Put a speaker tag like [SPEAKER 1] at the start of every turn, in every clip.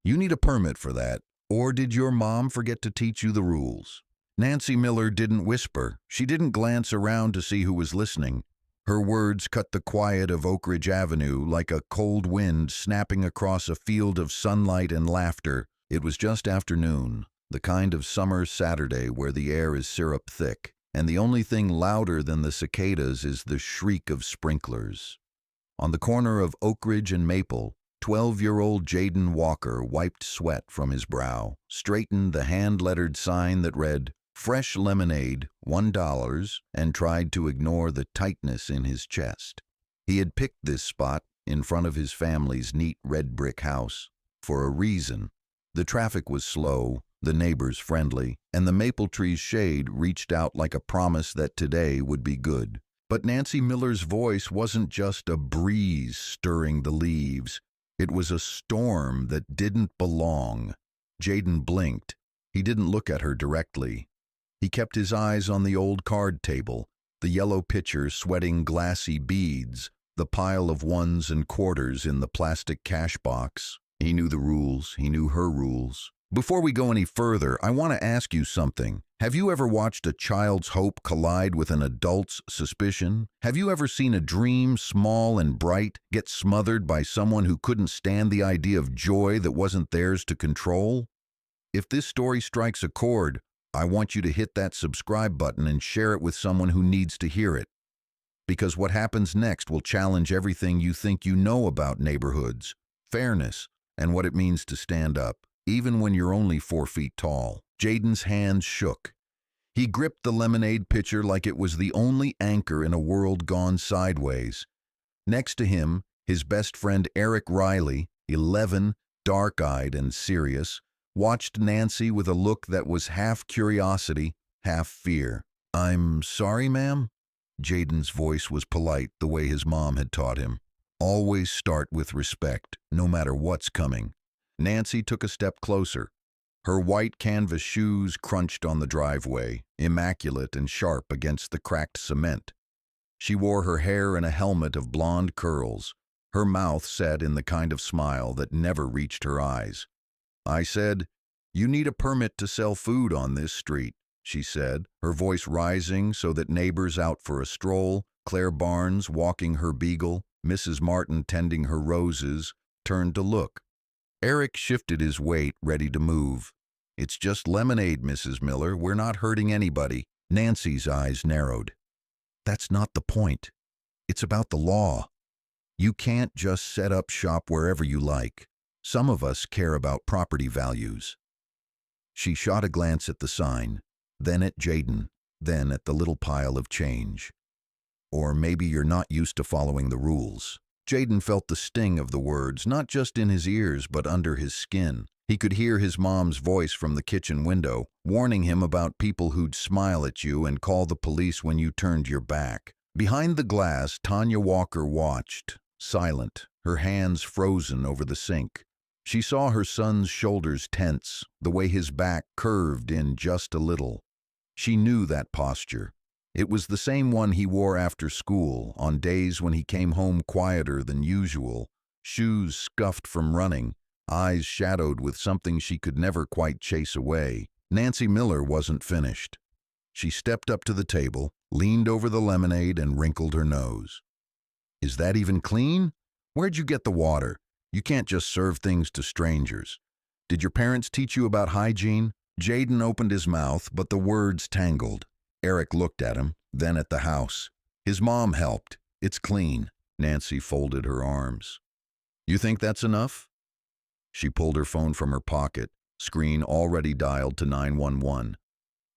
[SPEAKER 1] You need a permit for that. Or did your mom forget to teach you the rules? Nancy Miller didn't whisper. She didn't glance around to see who was listening. Her words cut the quiet of Oak Ridge Avenue like a cold wind snapping across a field of sunlight and laughter. It was just afternoon, the kind of summer Saturday where the air is syrup thick, and the only thing louder than the cicadas is the shriek of sprinklers. On the corner of Oak Ridge and Maple, 12-year-old Jaden Walker wiped sweat from his brow, straightened the hand-lettered sign that read, "Fresh lemonade, $1, and tried to ignore the tightness in his chest. He had picked this spot in front of his family's neat red brick house for a reason. The traffic was slow, the neighbors friendly, and the maple tree's shade reached out like a promise that today would be good. But Nancy Miller's voice wasn't just a breeze stirring the leaves. It was a storm that didn't belong. Jaden blinked. He didn't look at her directly. He kept his eyes on the old card table, the yellow pitcher sweating glassy beads, the pile of ones and quarters in the plastic cash box. He knew the rules. He knew her rules. Before we go any further, I want to ask you something. Have you ever watched a child's hope collide with an adult's suspicion? Have you ever seen a dream, small and bright, get smothered by someone who couldn't stand the idea of joy that wasn't theirs to control? If this story strikes a chord, I want you to hit that subscribe button and share it with someone who needs to hear it. Because what happens next will challenge everything you think you know about neighborhoods, fairness, and what it means to stand up, even when you're only 4 feet tall. Jaden's hands shook. He gripped the lemonade pitcher like it was the only anchor in a world gone sideways. Next to him, his best friend Eric Riley, 11, dark-eyed and serious, watched Nancy with a look that was half curiosity, half fear. "I'm sorry, ma'am?" Jaden's voice was polite, the way his mom had taught him. Always start with respect, no matter what's coming. Nancy took a step closer. Her white canvas shoes crunched on the driveway, immaculate and sharp against the cracked cement. She wore her hair in a helmet of blonde curls, her mouth set in the kind of smile that never reached her eyes. "I said, you need a permit to sell food on this street," she said, her voice rising so that neighbors out for a stroll, Claire Barnes walking her beagle, Mrs. Martin tending her roses, turned to look. Eric shifted his weight, ready to move. "It's just lemonade, Mrs. Miller. We're not hurting anybody." Nancy's eyes narrowed. "That's not the point. It's about the law. You can't just set up shop wherever you like. Some of us care about property values." She shot a glance at the sign, then at Jaden, then at the little pile of change. "Or maybe you're not used to following the rules." Jaden felt the sting of the words, not just in his ears but under his skin. He could hear his mom's voice from the kitchen window, warning him about people who'd smile at you and call the police when you turned your back. Behind the glass, Tanya Walker watched, silent, her hands frozen over the sink. She saw her son's shoulders tense, the way his back curved in just a little. She knew that posture. It was the same one he wore after school, on days when he came home quieter than usual, shoes scuffed from running, eyes shadowed with something she could never quite chase away. Nancy Miller wasn't finished. She stepped up to the table, leaned over the lemonade, and wrinkled her nose. "Is that even clean? Where'd you get the water? You can't just serve things to strangers. Did your parents teach you about hygiene?" Jaden opened his mouth, but the words tangled. Eric looked at him, then at the house. "His mom helped. It's clean." Nancy folded her arms. "You think that's enough?" She pulled her phone from her pocket, screen already dialed to 911.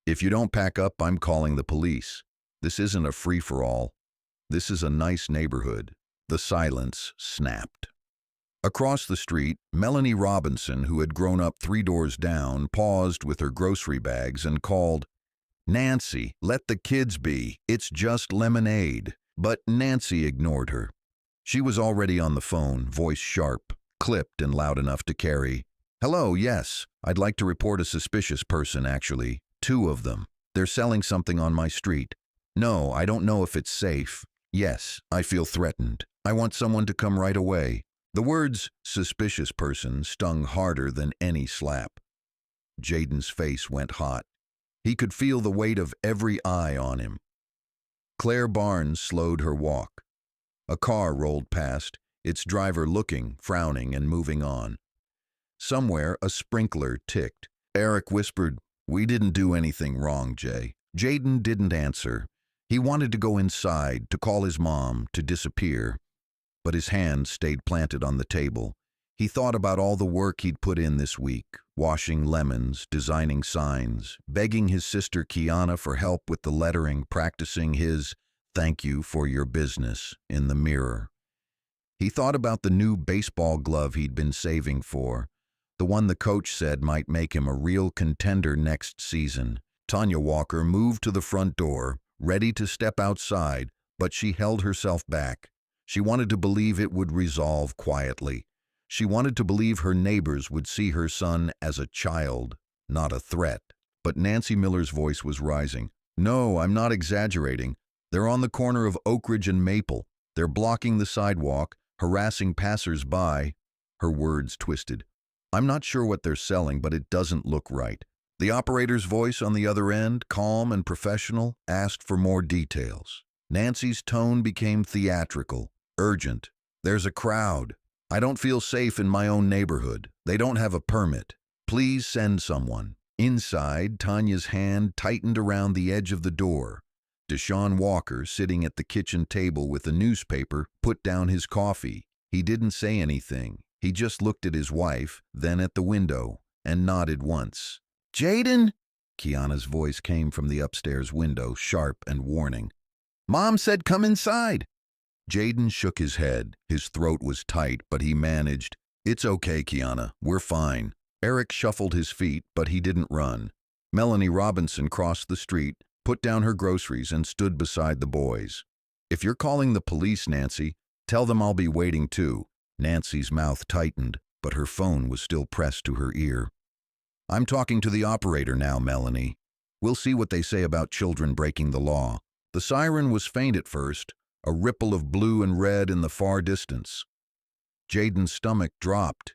[SPEAKER 1] "If you don't pack up, I'm calling the police. This isn't a free-for-all. This is a nice neighborhood." The silence snapped. Across the street, Melanie Robinson, who had grown up 3 doors down, paused with her grocery bags and called, "Nancy, let the kids be. It's just lemonade." But Nancy ignored her. She was already on the phone, voice sharp, clipped and loud enough to carry. "Hello, yes. I'd like to report a suspicious person, actually. 2 of them. They're selling something on my street. No, I don't know if it's safe. Yes, I feel threatened. I want someone to come right away." The words suspicious person stung harder than any slap. Jaden's face went hot. He could feel the weight of every eye on him. Claire Barnes slowed her walk. A car rolled past, its driver looking, frowning, and moving on. Somewhere, a sprinkler ticked. Eric whispered, "We didn't do anything wrong, Jay." Jaden didn't answer. He wanted to go inside, to call his mom, to disappear. But his hand stayed planted on the table. He thought about all the work he'd put in this week, washing lemons, designing signs, begging his sister Kiana for help with the lettering, practicing his "thank you for your business" in the mirror. He thought about the new baseball glove he'd been saving for, the one the coach said might make him a real contender next season. Tanya Walker moved to the front door, ready to step outside, but she held herself back. She wanted to believe it would resolve quietly. She wanted to believe her neighbors would see her son as a child, not a threat. But Nancy Miller's voice was rising. "No, I'm not exaggerating. They're on the corner of Oak Ridge and Maple. They're blocking the sidewalk, harassing passers-by." Her words twisted. "I'm not sure what they're selling, but it doesn't look right." The operator's voice on the other end, calm and professional, asked for more details. Nancy's tone became theatrical, urgent. "There's a crowd. I don't feel safe in my own neighborhood. They don't have a permit. Please send someone." Inside, Tanya's hand tightened around the edge of the door. Deshaun Walker, sitting at the kitchen table with a newspaper, put down his coffee. He didn't say anything. He just looked at his wife, then at the window, and nodded once. "Jaden?" Kiana's voice came from the upstairs window, sharp and warning. "Mom said come inside." Jaden shook his head. His throat was tight, but he managed. "It's okay, Kiana. We're fine." Eric shuffled his feet, but he didn't run. Melanie Robinson crossed the street, put down her groceries, and stood beside the boys. "If you're calling the police, Nancy, tell them I'll be waiting too." Nancy's mouth tightened, but her phone was still pressed to her ear. "I'm talking to the operator now, Melanie. We'll see what they say about children breaking the law." The siren was faint at first, a ripple of blue and red in the far distance. Jaden's stomach dropped.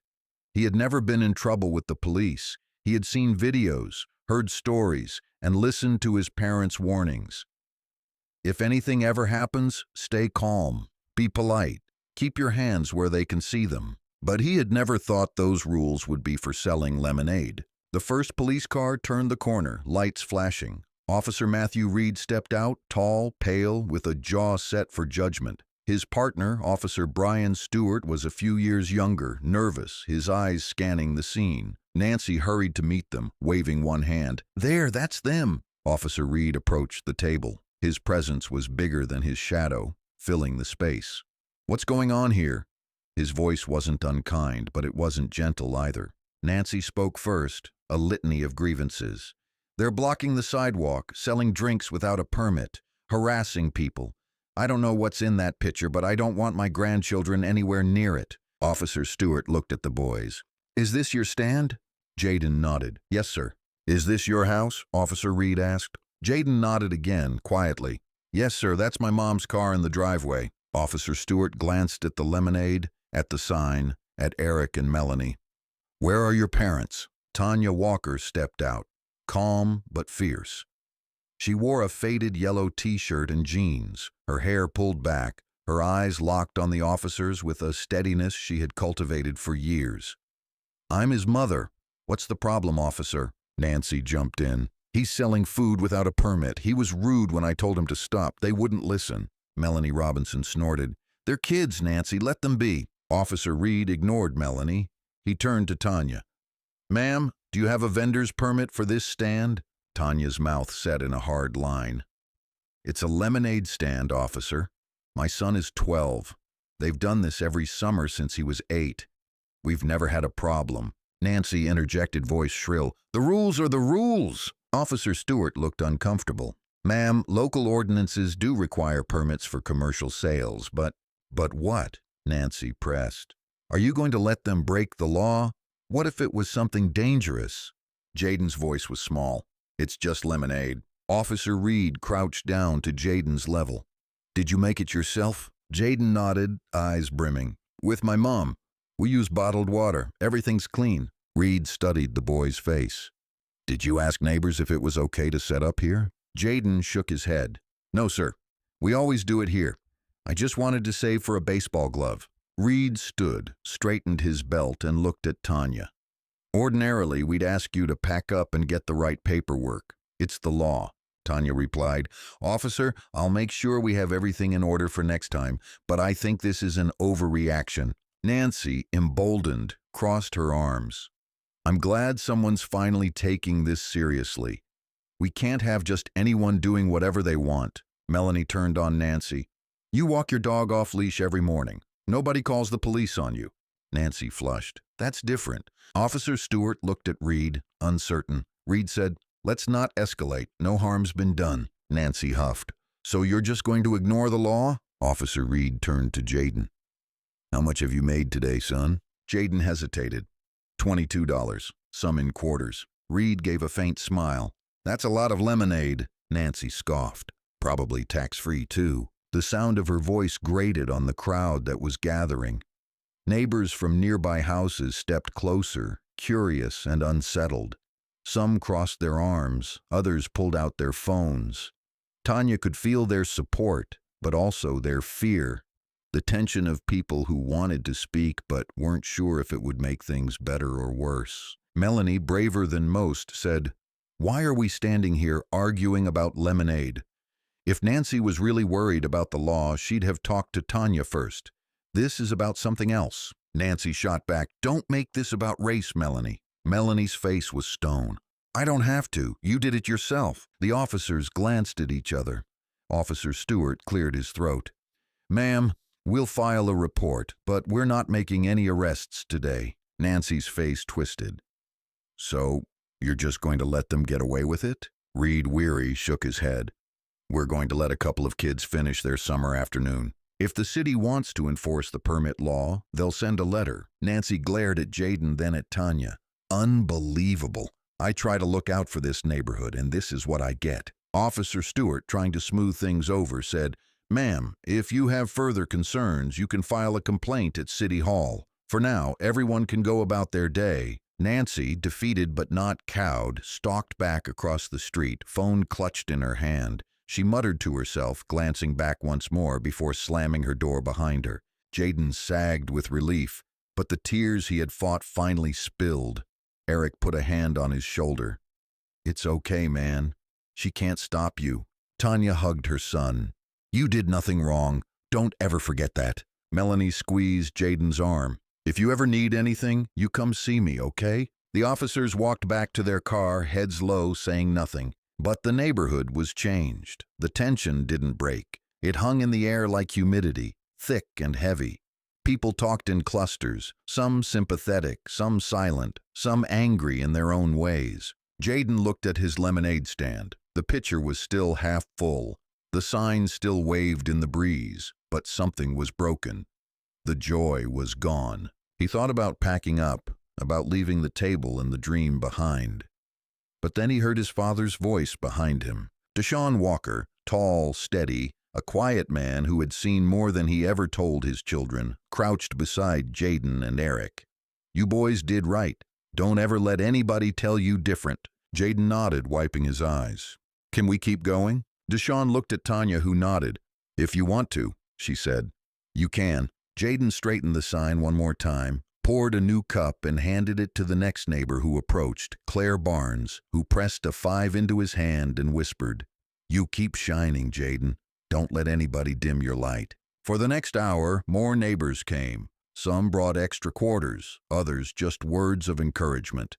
[SPEAKER 1] He had never been in trouble with the police. He had seen videos, heard stories, and listened to his parents' warnings. "If anything ever happens, stay calm. Be polite. Keep your hands where they can see them." But he had never thought those rules would be for selling lemonade. The first police car turned the corner, lights flashing. Officer Matthew Reed stepped out, tall, pale, with a jaw set for judgment. His partner, Officer Brian Stewart, was a few years younger, nervous, his eyes scanning the scene. Nancy hurried to meet them, waving one hand. "There, that's them." Officer Reed approached the table. His presence was bigger than his shadow, filling the space. "What's going on here?" His voice wasn't unkind, but it wasn't gentle either. Nancy spoke first, a litany of grievances. "They're blocking the sidewalk, selling drinks without a permit, harassing people. I don't know what's in that picture, but I don't want my grandchildren anywhere near it." Officer Stewart looked at the boys. "Is this your stand?" Jaden nodded. "Yes, sir." "Is this your house?" Officer Reed asked. Jaden nodded again, quietly. "Yes, sir, that's my mom's car in the driveway." Officer Stewart glanced at the lemonade, at the sign, at Eric and Melanie. "Where are your parents?" Tanya Walker stepped out, calm but fierce. She wore a faded yellow t-shirt and jeans, her hair pulled back, her eyes locked on the officers with a steadiness she had cultivated for years. "I'm his mother." "What's the problem, officer?" Nancy jumped in. "He's selling food without a permit. He was rude when I told him to stop. They wouldn't listen." Melanie Robinson snorted. "They're kids, Nancy. Let them be." Officer Reed ignored Melanie. He turned to Tanya. "Ma'am, do you have a vendor's permit for this stand?" Tanya's mouth set in a hard line. "It's a lemonade stand, officer. My son is 12. They've done this every summer since he was 8. We've never had a problem." Nancy interjected, voice shrill. "The rules are the rules!" Officer Stewart looked uncomfortable. "Ma'am, local ordinances do require permits for commercial sales, but..." "But what?" Nancy pressed. "Are you going to let them break the law? What if it was something dangerous?" Jaden's voice was small. "It's just lemonade." Officer Reed crouched down to Jaden's level. "Did you make it yourself?" Jaden nodded, eyes brimming. "With my mom. We use bottled water. Everything's clean. Reed studied the boy's face. Did you ask neighbors if it was okay to set up here? Jaden shook his head. No, sir. We always do it here. I just wanted to save for a baseball glove. Reed stood, straightened his belt, and looked at Tanya. Ordinarily, we'd ask you to pack up and get the right paperwork. It's the law, Tanya replied. Officer, I'll make sure we have everything in order for next time, but I think this is an overreaction. Nancy, emboldened, crossed her arms. I'm glad someone's finally taking this seriously. We can't have just anyone doing whatever they want. Melanie turned on Nancy. You walk your dog off leash every morning. Nobody calls the police on you. Nancy flushed. That's different. Officer Stewart looked at Reed, uncertain. Reed said, let's not escalate. No harm's been done. Nancy huffed. So you're just going to ignore the law? Officer Reed turned to Jaden. How much have you made today, son? Jaden hesitated. $22, some in quarters. Reed gave a faint smile. That's a lot of lemonade, Nancy scoffed. Probably tax-free, too. The sound of her voice grated on the crowd that was gathering. Neighbors from nearby houses stepped closer, curious and unsettled. Some crossed their arms, others pulled out their phones. Tanya could feel their support, but also their fear, the tension of people who wanted to speak but weren't sure if it would make things better or worse. Melanie, braver than most, said, Why are we standing here arguing about lemonade? If Nancy was really worried about the law, she'd have talked to Tanya first. This is about something else. Nancy shot back, Don't make this about race, Melanie. Melanie's face was stone. I don't have to. You did it yourself. The officers glanced at each other. Officer Stewart cleared his throat. Ma'am, we'll file a report, but we're not making any arrests today. Nancy's face twisted. So, you're just going to let them get away with it? Reed, weary, shook his head. We're going to let a couple of kids finish their summer afternoon. If the city wants to enforce the permit law, they'll send a letter. Nancy glared at Jaden, then at Tanya. Unbelievable. I try to look out for this neighborhood, and this is what I get. Officer Stewart, trying to smooth things over, said, Ma'am, if you have further concerns, you can file a complaint at City Hall. For now, everyone can go about their day. Nancy, defeated but not cowed, stalked back across the street, phone clutched in her hand. She muttered to herself, glancing back once more before slamming her door behind her. Jaden sagged with relief, but the tears he had fought finally spilled. Eric put a hand on his shoulder. It's okay, man. She can't stop you. Tanya hugged her son. You did nothing wrong. Don't ever forget that. Melanie squeezed Jaden's arm. If you ever need anything, you come see me, okay? The officers walked back to their car, heads low, saying nothing. But the neighborhood was changed. The tension didn't break. It hung in the air like humidity, thick and heavy. People talked in clusters, some sympathetic, some silent, some angry in their own ways. Jaden looked at his lemonade stand. The pitcher was still half full. The sign still waved in the breeze, but something was broken. The joy was gone. He thought about packing up, about leaving the table and the dream behind. But then he heard his father's voice behind him. Deshaun Walker, tall, steady, a quiet man who had seen more than he ever told his children, crouched beside Jaden and Eric. You boys did right. Don't ever let anybody tell you different. Jaden nodded, wiping his eyes. Can we keep going? Deshaun looked at Tanya, who nodded. If you want to, she said. You can. Jaden straightened the sign one more time, poured a new cup and handed it to the next neighbor who approached, Claire Barnes, who pressed a 5 into his hand and whispered, You keep shining, Jaden. Don't let anybody dim your light. For the next hour, more neighbors came. Some brought extra quarters, others just words of encouragement.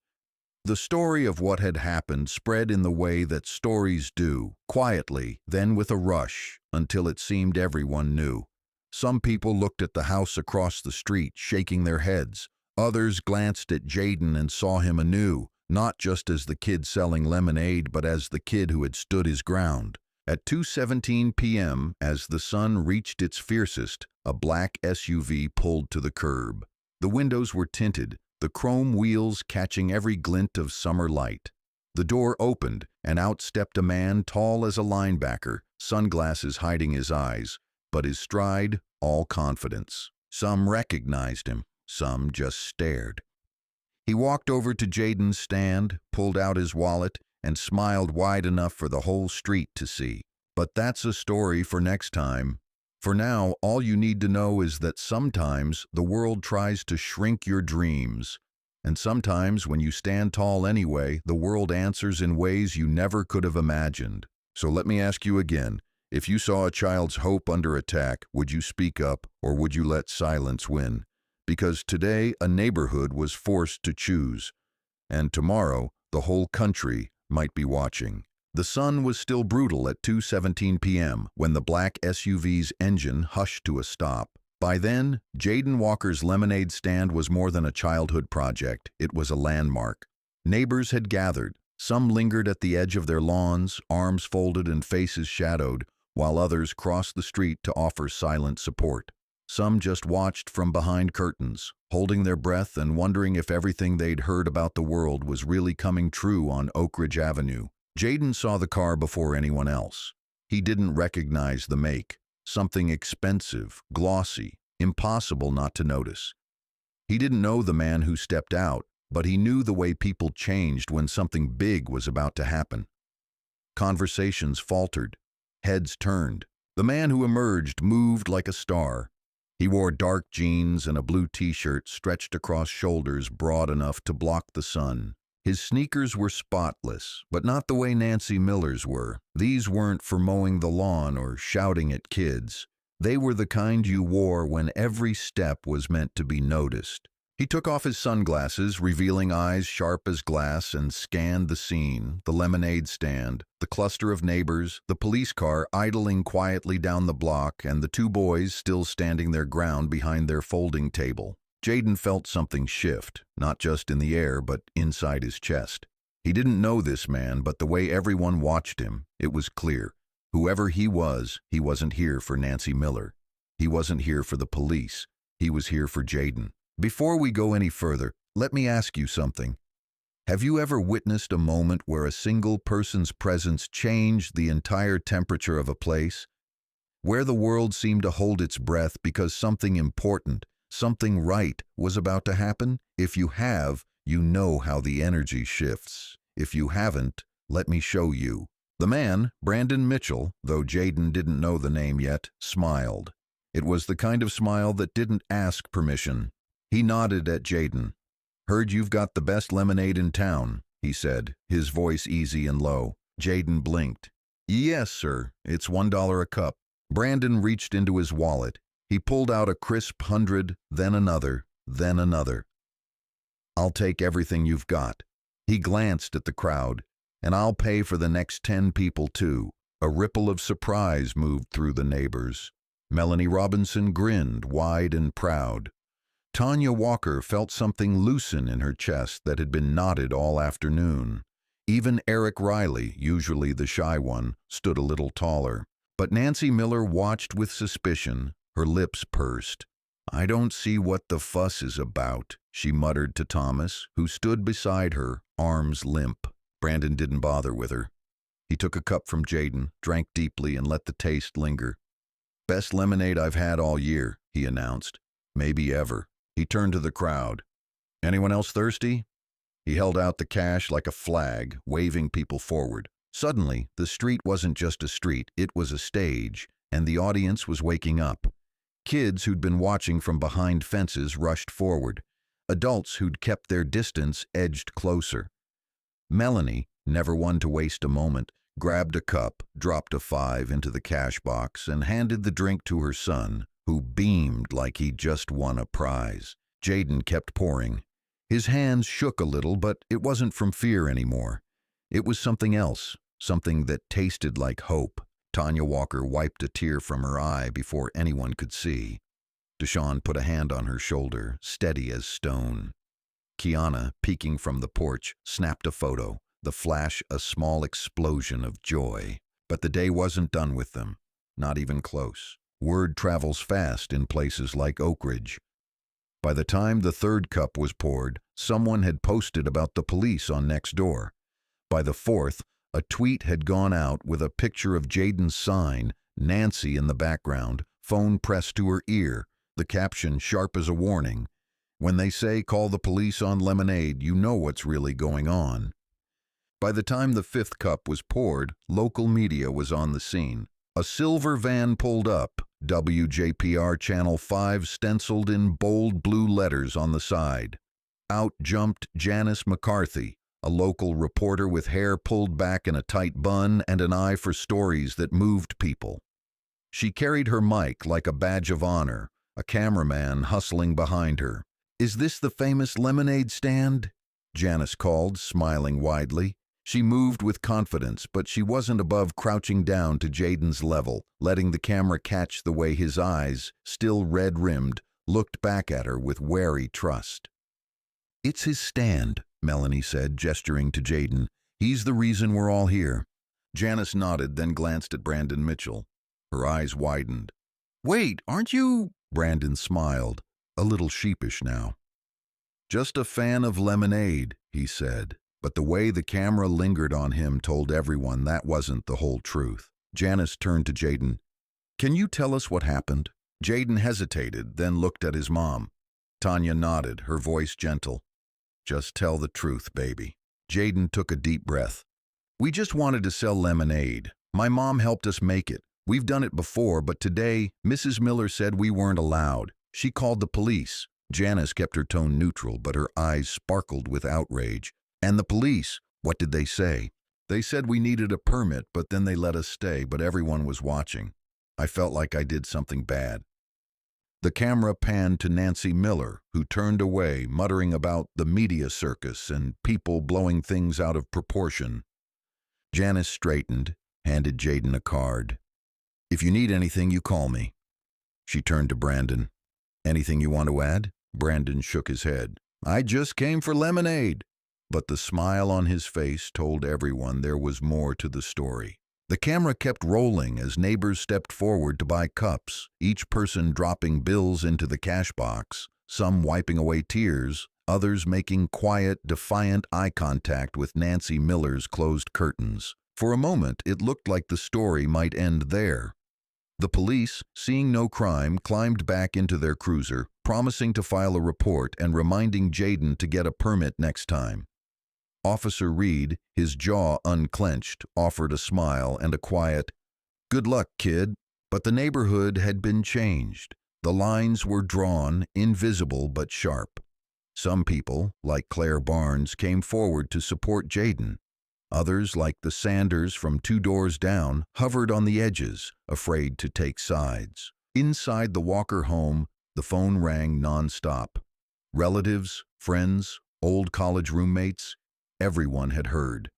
[SPEAKER 1] The story of what had happened spread in the way that stories do, quietly, then with a rush, until it seemed everyone knew. Some people looked at the house across the street, shaking their heads. Others glanced at Jaden and saw him anew, not just as the kid selling lemonade, but as the kid who had stood his ground. At 2:17 p.m., as the sun reached its fiercest, a black SUV pulled to the curb. The windows were tinted, the chrome wheels catching every glint of summer light. The door opened, and out stepped a man tall as a linebacker, sunglasses hiding his eyes, but his stride all confidence. Some recognized him. Some just stared. He walked over to Jaden's stand, pulled out his wallet, and smiled wide enough for the whole street to see. But that's a story for next time. For now, all you need to know is that sometimes the world tries to shrink your dreams. And sometimes when you stand tall anyway, the world answers in ways you never could have imagined. So let me ask you again, if you saw a child's hope under attack, would you speak up or would you let silence win? Because today a neighborhood was forced to choose, and tomorrow the whole country might be watching. The sun was still brutal at 2:17 p.m. when the black SUV's engine hushed to a stop. By then, Jaden Walker's lemonade stand was more than a childhood project. It was a landmark. Neighbors had gathered. Some lingered at the edge of their lawns, arms folded and faces shadowed, while others crossed the street to offer silent support. Some just watched from behind curtains, holding their breath and wondering if everything they'd heard about the world was really coming true on Oak Ridge Avenue. Jaden saw the car before anyone else. He didn't recognize the make. Something expensive, glossy, impossible not to notice. He didn't know the man who stepped out, but he knew the way people changed when something big was about to happen. Conversations faltered. Heads turned. The man who emerged moved like a star. He wore dark jeans and a blue t-shirt stretched across shoulders broad enough to block the sun. His sneakers were spotless, but not the way Nancy Miller's were. These weren't for mowing the lawn or shouting at kids. They were the kind you wore when every step was meant to be noticed. He took off his sunglasses, revealing eyes sharp as glass, and scanned the scene, the lemonade stand, the cluster of neighbors, the police car idling quietly down the block, and the two boys still standing their ground behind their folding table. Jaden felt something shift, not just in the air, but inside his chest. He didn't know this man, but the way everyone watched him, it was clear. Whoever he wasn't here for Nancy Miller. He wasn't here for the police. He was here for Jaden. Before we go any further, let me ask you something. Have you ever witnessed a moment where a single person's presence changed the entire temperature of a place? Where the world seemed to hold its breath because something important, something right was about to happen? If you have, you know how the energy shifts. If you haven't, let me show you. The man, Brandon Mitchell, though Jaden didn't know the name yet, smiled. It was the kind of smile that didn't ask permission. He nodded at Jaden. "Heard you've got the best lemonade in town," he said, his voice easy and low. Jaden blinked. "Yes, sir. It's $1 a cup." Brandon reached into his wallet. He pulled out a crisp 100, then another, then another. "I'll take everything you've got." He glanced at the crowd. "And I'll pay for the next 10 people, too." A ripple of surprise moved through the neighbors. Melanie Robinson grinned, wide and proud. Tanya Walker felt something loosen in her chest that had been knotted all afternoon. Even Eric Riley, usually the shy one, stood a little taller. But Nancy Miller watched with suspicion, her lips pursed. "I don't see what the fuss is about," she muttered to Thomas, who stood beside her, arms limp. Brandon didn't bother with her. He took a cup from Jaden, drank deeply, and let the taste linger. "Best lemonade I've had all year," he announced. "Maybe ever." He turned to the crowd. "Anyone else thirsty?" He held out the cash like a flag, waving people forward. Suddenly, the street wasn't just a street, it was a stage, and the audience was waking up. Kids who'd been watching from behind fences rushed forward. Adults who'd kept their distance edged closer. Melanie, never one to waste a moment, grabbed a cup, dropped a 5 into the cash box, and handed the drink to her son, who beamed like he'd just won a prize. Jaden kept pouring. His hands shook a little, but it wasn't from fear anymore. It was something else, something that tasted like hope. Tanya Walker wiped a tear from her eye before anyone could see. Deshawn put a hand on her shoulder, steady as stone. Kiana, peeking from the porch, snapped a photo, the flash a small explosion of joy. But the day wasn't done with them, not even close. Word travels fast in places like Oak Ridge. By the time the third cup was poured, someone had posted about the police on Nextdoor. By the fourth, a tweet had gone out with a picture of Jaden's sign, Nancy in the background, phone pressed to her ear, the caption sharp as a warning. When they say call the police on Lemonade, you know what's really going on. By the time the fifth cup was poured, local media was on the scene. A silver van pulled up, WJPR Channel 5 stenciled in bold blue letters on the side. Out jumped Janice McCarthy, a local reporter with hair pulled back in a tight bun and an eye for stories that moved people. She carried her mic like a badge of honor, a cameraman hustling behind her. "Is this the famous lemonade stand?" Janice called, smiling widely. She moved with confidence, but she wasn't above crouching down to Jayden's level, letting the camera catch the way his eyes, still red-rimmed, looked back at her with wary trust. "It's his stand," Melanie said, gesturing to Jayden. "He's the reason we're all here." Janice nodded, then glanced at Brandon Mitchell. Her eyes widened. "Wait, aren't you—" Brandon smiled, a little sheepish now. "Just a fan of lemonade," he said. But the way the camera lingered on him told everyone that wasn't the whole truth. Janice turned to Jayden. "Can you tell us what happened?" Jayden hesitated, then looked at his mom. Tanya nodded, her voice gentle. "Just tell the truth, baby." Jayden took a deep breath. "We just wanted to sell lemonade. My mom helped us make it. We've done it before, but today, Mrs. Miller said we weren't allowed. She called the police." Janice kept her tone neutral, but her eyes sparkled with outrage. "And the police, what did they say?" "They said we needed a permit, but then they let us stay, but everyone was watching. I felt like I did something bad." The camera panned to Nancy Miller, who turned away, muttering about the media circus and people blowing things out of proportion. Janice straightened, handed Jayden a card. "If you need anything, you call me." She turned to Brandon. "Anything you want to add?" Brandon shook his head. "I just came for lemonade." But the smile on his face told everyone there was more to the story. The camera kept rolling as neighbors stepped forward to buy cups, each person dropping bills into the cash box, some wiping away tears, others making quiet, defiant eye contact with Nancy Miller's closed curtains. For a moment, it looked like the story might end there. The police, seeing no crime, climbed back into their cruiser, promising to file a report and reminding Jayden to get a permit next time. Officer Reed, his jaw unclenched, offered a smile and a quiet, "Good luck, kid." But the neighborhood had been changed. The lines were drawn, invisible but sharp. Some people, like Claire Barnes, came forward to support Jayden. Others, like the Sanders from 2 doors down, hovered on the edges, afraid to take sides. Inside the Walker home, the phone rang nonstop. Relatives, friends, old college roommates, everyone had heard.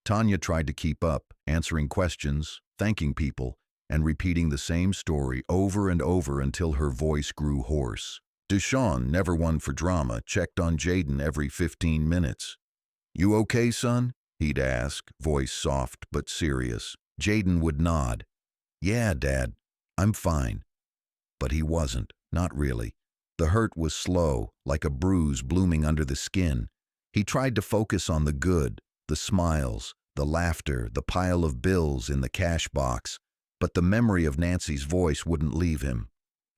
[SPEAKER 1] Tanya tried to keep up, answering questions, thanking people, and repeating the same story over and over until her voice grew hoarse. Deshawn, never one for drama, checked on Jayden every 15 minutes. "You okay, son?" he'd ask, voice soft but serious. Jayden would nod. "Yeah, Dad, I'm fine." But he wasn't, not really. The hurt was slow, like a bruise blooming under the skin. He tried to focus on the good, the smiles, the laughter, the pile of bills in the cash box, but the memory of Nancy's voice wouldn't leave him.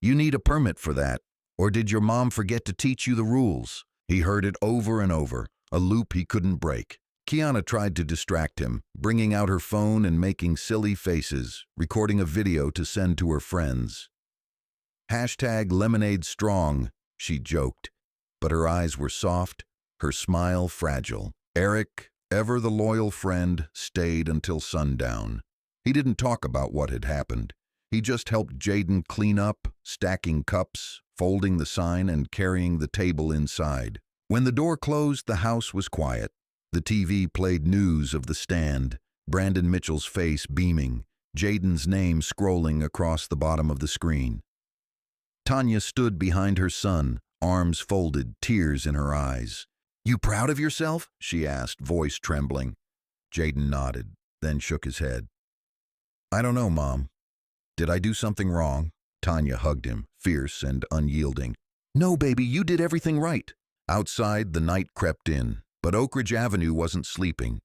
[SPEAKER 1] "You need a permit for that, or did your mom forget to teach you the rules?" He heard it over and over, a loop he couldn't break. Kiana tried to distract him, bringing out her phone and making silly faces, recording a video to send to her friends. #Lemonade Strong, she joked, but her eyes were soft, her smile fragile. Eric, ever the loyal friend, stayed until sundown. He didn't talk about what had happened. He just helped Jayden clean up, stacking cups, folding the sign, and carrying the table inside. When the door closed, the house was quiet. The TV played news of the stand, Brandon Mitchell's face beaming, Jayden's name scrolling across the bottom of the screen. Tanya stood behind her son, arms folded, tears in her eyes. "You proud of yourself?" she asked, voice trembling. Jayden nodded, then shook his head. "I don't know, Mom. Did I do something wrong?" Tanya hugged him, fierce and unyielding. "No, baby, you did everything right." Outside, the night crept in, but Oak Ridge Avenue wasn't sleeping.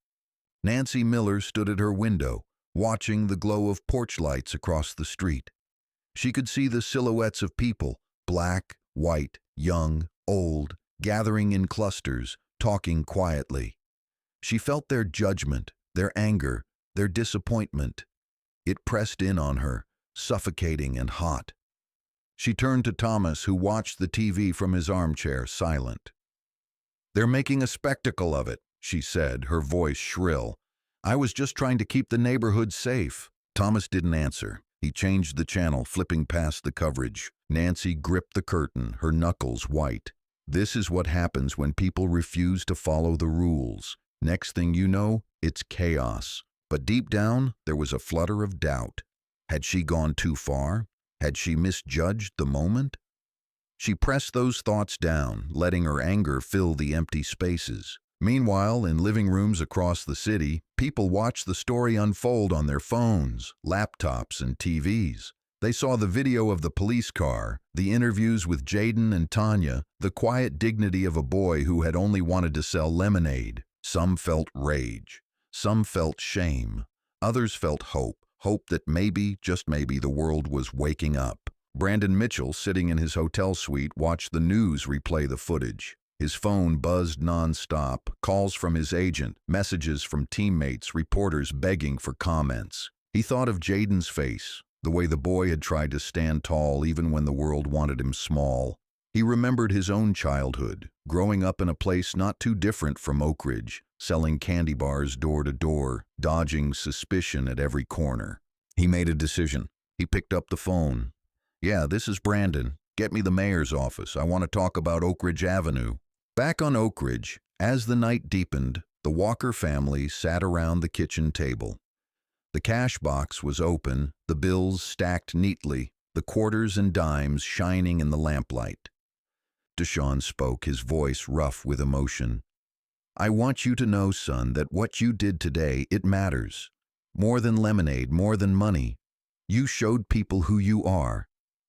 [SPEAKER 1] Nancy Miller stood at her window, watching the glow of porch lights across the street. She could see the silhouettes of people, black, white, young, old, gathering in clusters, talking quietly. She felt their judgment, their anger, their disappointment. It pressed in on her, suffocating and hot. She turned to Thomas, who watched the TV from his armchair, silent. "They're making a spectacle of it," she said, her voice shrill. "I was just trying to keep the neighborhood safe." Thomas didn't answer. He changed the channel, flipping past the coverage. Nancy gripped the curtain, her knuckles white. This is what happens when people refuse to follow the rules. Next thing you know, it's chaos. But deep down, there was a flutter of doubt. Had she gone too far? Had she misjudged the moment? She pressed those thoughts down, letting her anger fill the empty spaces. Meanwhile, in living rooms across the city, people watched the story unfold on their phones, laptops, and TVs. They saw the video of the police car, the interviews with Jaden and Tanya, the quiet dignity of a boy who had only wanted to sell lemonade. Some felt rage. Some felt shame. Others felt hope that maybe, just maybe, the world was waking up. Brandon Mitchell, sitting in his hotel suite, watched the news replay the footage. His phone buzzed nonstop, calls from his agent, messages from teammates, reporters begging for comments. He thought of Jaden's face, the way the boy had tried to stand tall even when the world wanted him small. He remembered his own childhood, growing up in a place not too different from Oak Ridge, selling candy bars door to door, dodging suspicion at every corner. He made a decision. He picked up the phone. "Yeah, this is Brandon. Get me the mayor's office. I want to talk about Oak Ridge Avenue." Back on Oak Ridge, as the night deepened, the Walker family sat around the kitchen table. The cash box was open, the bills stacked neatly, the quarters and dimes shining in the lamplight. Deshaun spoke, his voice rough with emotion. "I want you to know, son, that what you did today, it matters. More than lemonade, more than money. You showed people who you are,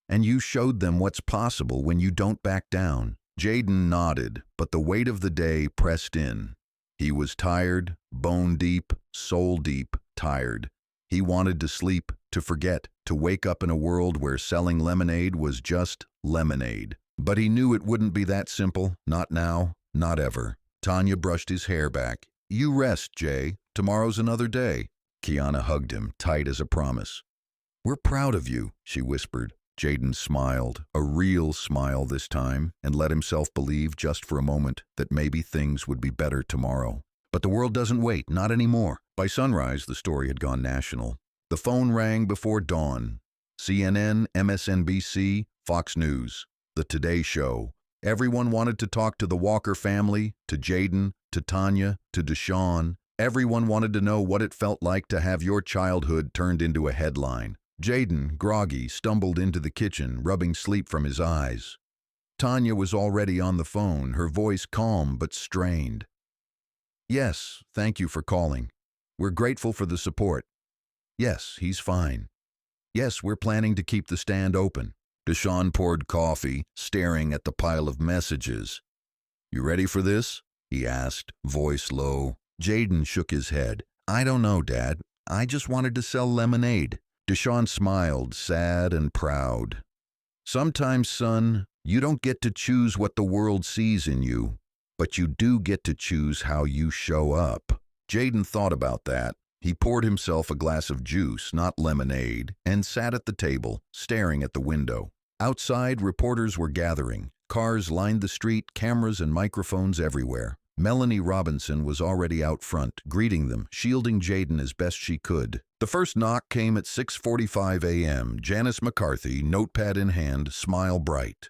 [SPEAKER 1] and you showed them what's possible when you don't back down." Jaden nodded, but the weight of the day pressed in. He was tired, bone deep, soul deep, tired. He wanted to sleep, to forget, to wake up in a world where selling lemonade was just lemonade. But he knew it wouldn't be that simple, not now, not ever. Tanya brushed his hair back. "You rest, Jay. Tomorrow's another day." Kiana hugged him, tight as a promise. "We're proud of you," she whispered. Jaden smiled, a real smile this time, and let himself believe just for a moment that maybe things would be better tomorrow. But the world doesn't wait, not anymore. By sunrise, the story had gone national. The phone rang before dawn. CNN, MSNBC, Fox News, The Today Show. Everyone wanted to talk to the Walker family, to Jaden, to Tanya, to Deshaun. Everyone wanted to know what it felt like to have your childhood turned into a headline. Jaden, groggy, stumbled into the kitchen, rubbing sleep from his eyes. Tanya was already on the phone, her voice calm but strained. "Yes, thank you for calling. We're grateful for the support. Yes, he's fine. Yes, we're planning to keep the stand open." Deshaun poured coffee, staring at the pile of messages. "You ready for this?" he asked, voice low. Jaden shook his head. "I don't know, Dad. I just wanted to sell lemonade." Deshaun smiled, sad and proud. "Sometimes, son, you don't get to choose what the world sees in you, but you do get to choose how you show up." Jaden thought about that. He poured himself a glass of juice, not lemonade, and sat at the table, staring at the window. Outside, reporters were gathering. Cars lined the street, cameras and microphones everywhere. Melanie Robinson was already out front, greeting them, shielding Jaden as best she could. The first knock came at 6:45 a.m. Janice McCarthy, notepad in hand, smile bright.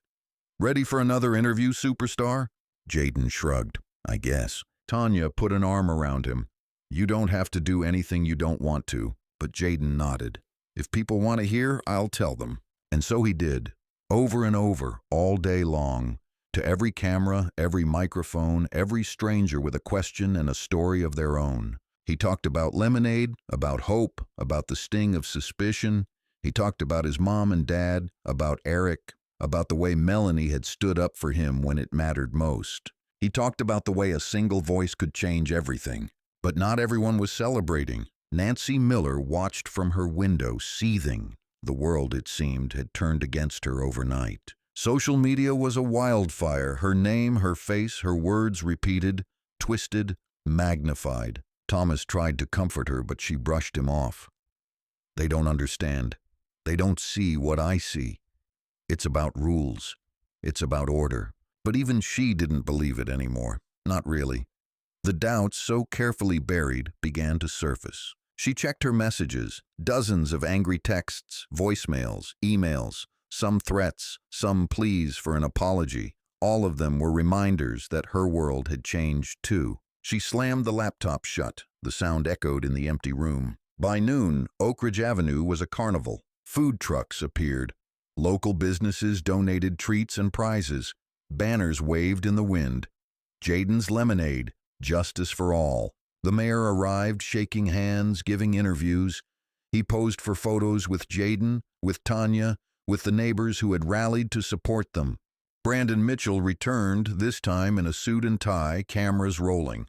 [SPEAKER 1] "Ready for another interview, superstar?" Jaden shrugged. "I guess." Tanya put an arm around him. "You don't have to do anything you don't want to." But Jaden nodded. "If people want to hear, I'll tell them." And so he did, over and over, all day long. To every camera, every microphone, every stranger with a question and a story of their own. He talked about lemonade, about hope, about the sting of suspicion. He talked about his mom and dad, about Eric, about the way Melanie had stood up for him when it mattered most. He talked about the way a single voice could change everything. But not everyone was celebrating. Nancy Miller watched from her window, seething. The world, it seemed, had turned against her overnight. Social media was a wildfire, her name, her face, her words repeated, twisted, magnified. Thomas tried to comfort her, but she brushed him off. They don't understand. They don't see what I see. It's about rules. It's about order. But even she didn't believe it anymore. Not really. The doubts, so carefully buried, began to surface. She checked her messages, dozens of angry texts, voicemails, emails, some threats, some pleas for an apology. All of them were reminders that her world had changed too. She slammed the laptop shut. The sound echoed in the empty room. By noon, Oak Ridge Avenue was a carnival. Food trucks appeared. Local businesses donated treats and prizes. Banners waved in the wind. Jaden's Lemonade, justice for all. The mayor arrived, shaking hands, giving interviews. He posed for photos with Jaden, with Tanya, with the neighbors who had rallied to support them. Brandon Mitchell returned, this time in a suit and tie, cameras rolling.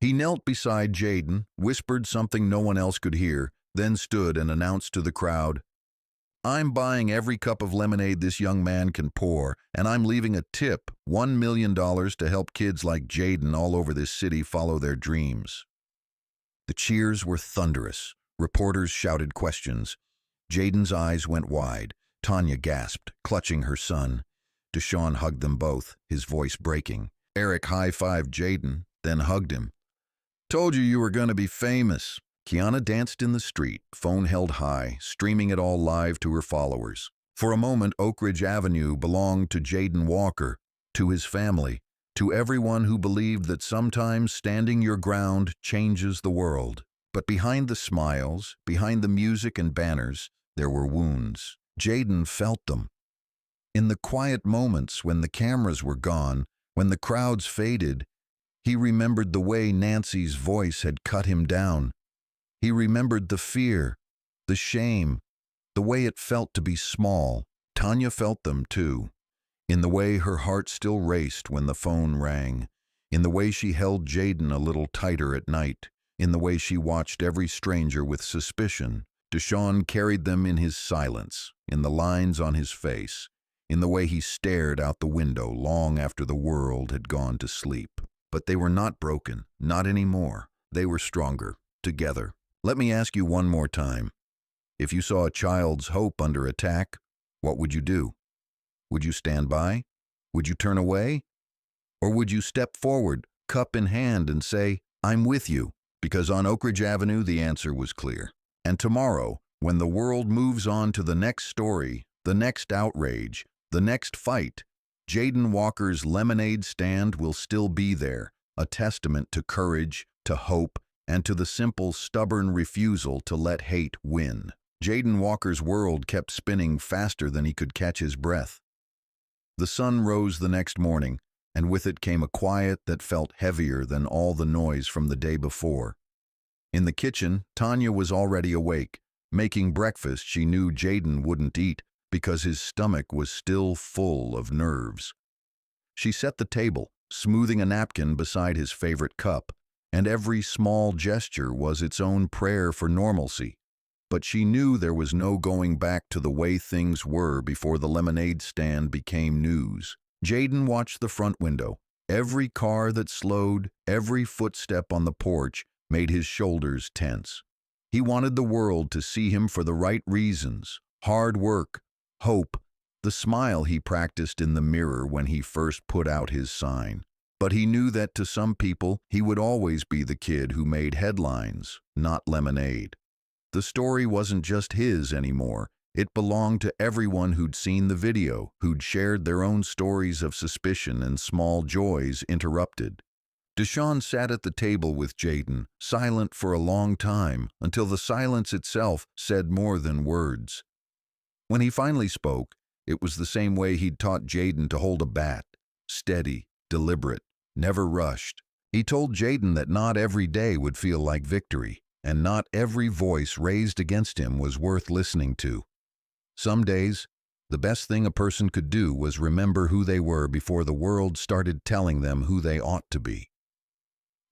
[SPEAKER 1] He knelt beside Jaden, whispered something no one else could hear, then stood and announced to the crowd, "I'm buying every cup of lemonade this young man can pour, and I'm leaving a tip, $1 million to help kids like Jaden all over this city follow their dreams." The cheers were thunderous. Reporters shouted questions. Jaden's eyes went wide. Tanya gasped, clutching her son. Deshaun hugged them both, his voice breaking. Eric high-fived Jaden, then hugged him. "Told you were going to be famous." Kiana danced in the street, phone held high, streaming it all live to her followers. For a moment, Oak Ridge Avenue belonged to Jaden Walker, to his family, to everyone who believed that sometimes standing your ground changes the world. But behind the smiles, behind the music and banners, there were wounds. Jaden felt them. In the quiet moments when the cameras were gone, when the crowds faded, he remembered the way Nancy's voice had cut him down. He remembered the fear, the shame, the way it felt to be small. Tanya felt them too, in the way her heart still raced when the phone rang, in the way she held Jaden a little tighter at night, in the way she watched every stranger with suspicion. Deshaun carried them in his silence, in the lines on his face, in the way he stared out the window long after the world had gone to sleep. But they were not broken, not anymore. They were stronger, together. Let me ask you one more time. If you saw a child's hope under attack, what would you do? Would you stand by? Would you turn away? Or would you step forward, cup in hand, and say, "I'm with you"? Because on Oak Ridge Avenue, the answer was clear. And tomorrow, when the world moves on to the next story, the next outrage, the next fight, Jaden Walker's lemonade stand will still be there, a testament to courage, to hope, and to the simple, stubborn refusal to let hate win. Jaden Walker's world kept spinning faster than he could catch his breath. The sun rose the next morning, and with it came a quiet that felt heavier than all the noise from the day before. In the kitchen, Tanya was already awake, making breakfast she knew Jaden wouldn't eat because his stomach was still full of nerves. She set the table, smoothing a napkin beside his favorite cup, and every small gesture was its own prayer for normalcy. But she knew there was no going back to the way things were before the lemonade stand became news. Jaden watched the front window. Every car that slowed, every footstep on the porch made his shoulders tense. He wanted the world to see him for the right reasons: hard work, hope, the smile he practiced in the mirror when he first put out his sign. But he knew that to some people, he would always be the kid who made headlines, not lemonade. The story wasn't just his anymore. It belonged to everyone who'd seen the video, who'd shared their own stories of suspicion and small joys interrupted. Deshaun sat at the table with Jaden, silent for a long time, until the silence itself said more than words. When he finally spoke, it was the same way he'd taught Jaden to hold a bat: steady, deliberate, never rushed. He told Jaden that not every day would feel like victory, and not every voice raised against him was worth listening to. Some days, the best thing a person could do was remember who they were before the world started telling them who they ought to be.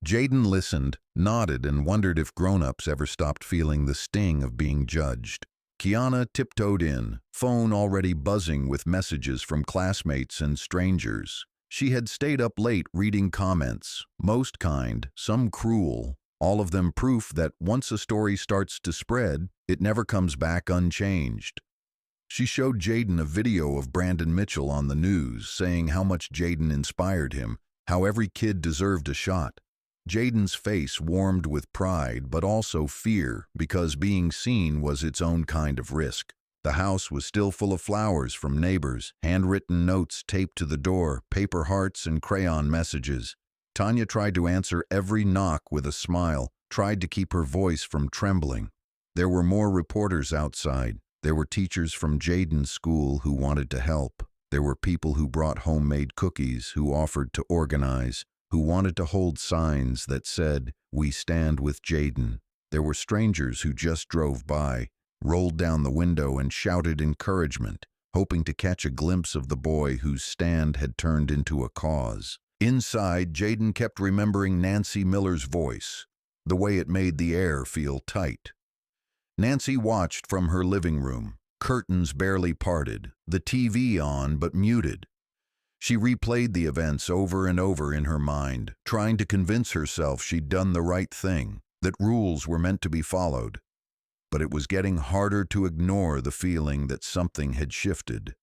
[SPEAKER 1] Jaden listened, nodded, and wondered if grown-ups ever stopped feeling the sting of being judged. Kiana tiptoed in, phone already buzzing with messages from classmates and strangers. She had stayed up late reading comments, most kind, some cruel, all of them proof that once a story starts to spread, it never comes back unchanged. She showed Jaden a video of Brandon Mitchell on the news, saying how much Jaden inspired him, how every kid deserved a shot. Jaden's face warmed with pride, but also fear, because being seen was its own kind of risk. The house was still full of flowers from neighbors, handwritten notes taped to the door, paper hearts and crayon messages. Tanya tried to answer every knock with a smile, tried to keep her voice from trembling. There were more reporters outside. There were teachers from Jaden's school who wanted to help. There were people who brought homemade cookies, who offered to organize, who wanted to hold signs that said, "We stand with Jaden." There were strangers who just drove by, rolled down the window and shouted encouragement, hoping to catch a glimpse of the boy whose stand had turned into a cause. Inside, Jaden kept remembering Nancy Miller's voice, the way it made the air feel tight. Nancy watched from her living room, curtains barely parted, the TV on but muted. She replayed the events over and over in her mind, trying to convince herself she'd done the right thing, that rules were meant to be followed. But it was getting harder to ignore the feeling that something had shifted.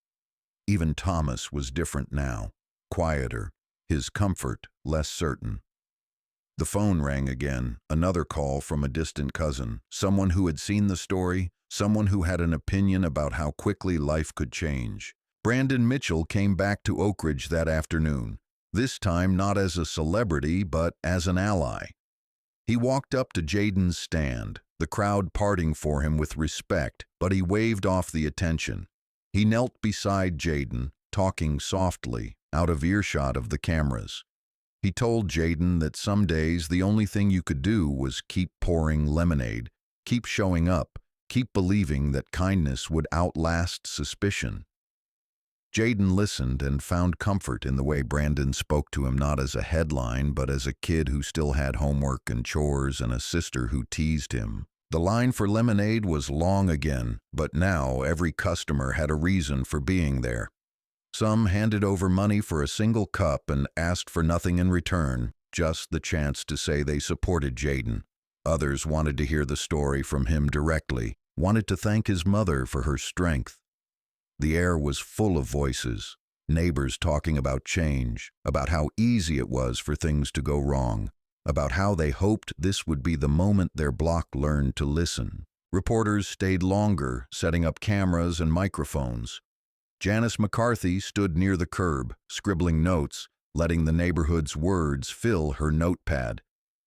[SPEAKER 1] Even Thomas was different now, quieter, his comfort less certain. The phone rang again, another call from a distant cousin, someone who had seen the story, someone who had an opinion about how quickly life could change. Brandon Mitchell came back to Oak Ridge that afternoon, this time not as a celebrity but as an ally. He walked up to Jaden's stand, the crowd parting for him with respect, but he waved off the attention. He knelt beside Jaden, talking softly, out of earshot of the cameras. He told Jaden that some days the only thing you could do was keep pouring lemonade, keep showing up, keep believing that kindness would outlast suspicion. Jaden listened and found comfort in the way Brandon spoke to him, not as a headline, but as a kid who still had homework and chores and a sister who teased him. The line for lemonade was long again, but now every customer had a reason for being there. Some handed over money for a single cup and asked for nothing in return, just the chance to say they supported Jaden. Others wanted to hear the story from him directly, wanted to thank his mother for her strength. The air was full of voices, neighbors talking about change, about how easy it was for things to go wrong, about how they hoped this would be the moment their block learned to listen. Reporters stayed longer, setting up cameras and microphones. Janice McCarthy stood near the curb, scribbling notes, letting the neighborhood's words fill her notepad.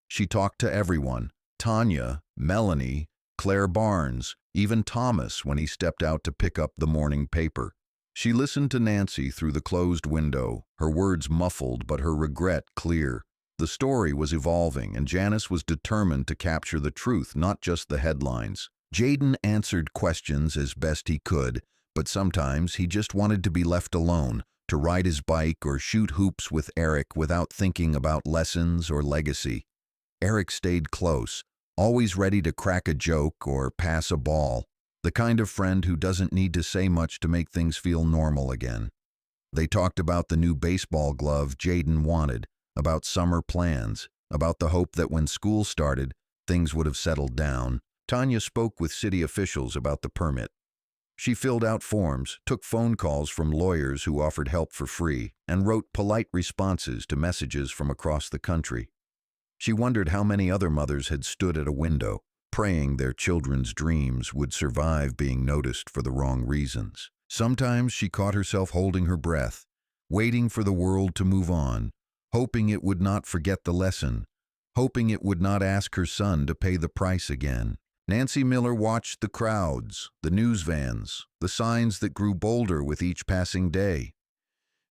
[SPEAKER 1] She talked to everyone, Tanya, Melanie, Claire Barnes, even Thomas when he stepped out to pick up the morning paper. She listened to Nancy through the closed window, her words muffled but her regret clear. The story was evolving, and Janice was determined to capture the truth, not just the headlines. Jaden answered questions as best he could, but sometimes he just wanted to be left alone, to ride his bike or shoot hoops with Eric without thinking about lessons or legacy. Eric stayed close, always ready to crack a joke or pass a ball, the kind of friend who doesn't need to say much to make things feel normal again. They talked about the new baseball glove Jaden wanted, about summer plans, about the hope that when school started, things would have settled down. Tanya spoke with city officials about the permit. She filled out forms, took phone calls from lawyers who offered help for free, and wrote polite responses to messages from across the country. She wondered how many other mothers had stood at a window, praying their children's dreams would survive being noticed for the wrong reasons. Sometimes she caught herself holding her breath, waiting for the world to move on, hoping it would not forget the lesson, hoping it would not ask her son to pay the price again. Nancy Miller watched the crowds, the news vans, the signs that grew bolder with each passing day.